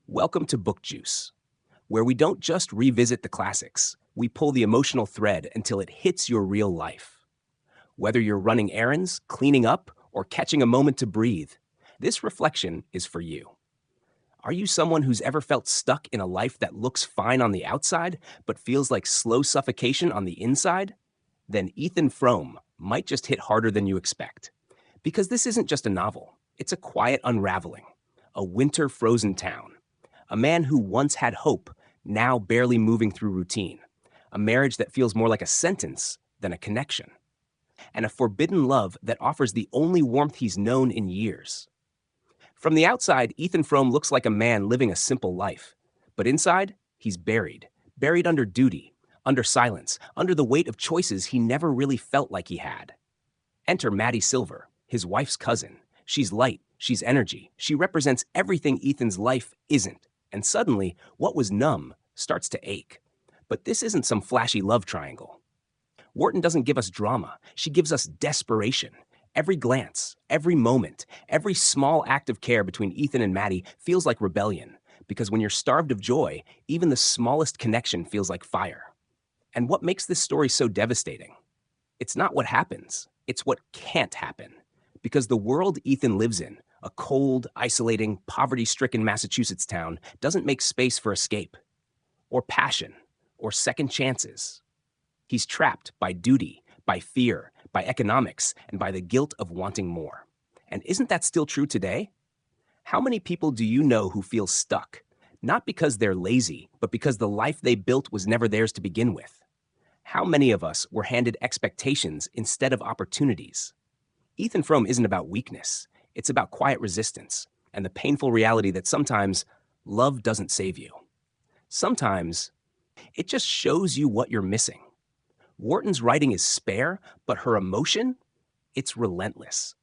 Welcome to Book Juice, where we don't just revisit the classics, we pull the emotional thread until it hits your real life. Whether you're running errands, cleaning up, or catching a moment to breathe, this reflection is for you. Are you someone who's ever felt stuck in a life that looks fine on the outside, but feels like slow suffocation on the inside? Then Ethan Frome might just hit harder than you expect. Because this isn't just a novel, it's a quiet unraveling, a winter frozen town. A man who once had hope, now barely moving through routine. A marriage that feels more like a sentence than a connection. And a forbidden love that offers the only warmth he's known in years. From the outside, Ethan Frome looks like a man living a simple life. But inside, he's buried. Buried under duty, under silence, under the weight of choices he never really felt like he had. Enter Maddie Silver, his wife's cousin. She's light, she's energy. She represents everything Ethan's life isn't. And suddenly, what was numb starts to ache. But this isn't some flashy love triangle. Wharton doesn't give us drama. She gives us desperation. Every glance, every moment, every small act of care between Ethan and Maddie feels like rebellion. Because when you're starved of joy, even the smallest connection feels like fire. And what makes this story so devastating? It's not what happens. It's what can't happen. Because the world Ethan lives in, a cold, isolating, poverty-stricken Massachusetts town, doesn't make space for escape, or passion, or second chances. He's trapped by duty, by fear, by economics, and by the guilt of wanting more. And isn't that still true today? How many people do you know who feel stuck, not because they're lazy, but because the life they built was never theirs to begin with? How many of us were handed expectations instead of opportunities? Ethan Frome isn't about weakness. It's about quiet resistance and the painful reality that sometimes love doesn't save you. Sometimes it just shows you what you're missing. Wharton's writing is spare, but her emotion, it's relentless.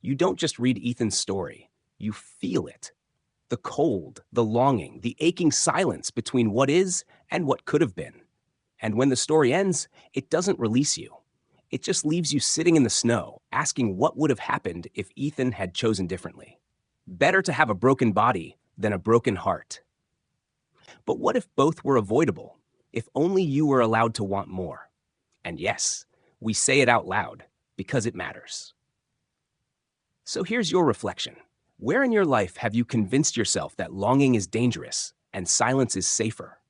You don't just read Ethan's story, you feel it. The cold, the longing, the aching silence between what is and what could have been. And when the story ends, it doesn't release you. It just leaves you sitting in the snow, asking what would have happened if Ethan had chosen differently. Better to have a broken body than a broken heart. But what if both were avoidable? If only you were allowed to want more? And yes, we say it out loud because it matters. So here's your reflection. Where in your life have you convinced yourself that longing is dangerous and silence is safer?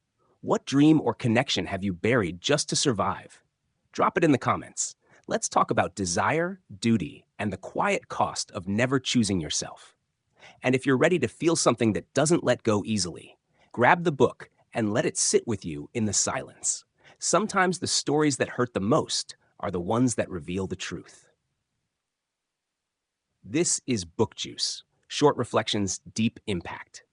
What dream or connection have you buried just to survive? Drop it in the comments. Let's talk about desire, duty, and the quiet cost of never choosing yourself. And if you're ready to feel something that doesn't let go easily, grab the book and let it sit with you in the silence. Sometimes the stories that hurt the most are the ones that reveal the truth. This is Book Juice, short reflections, deep impact.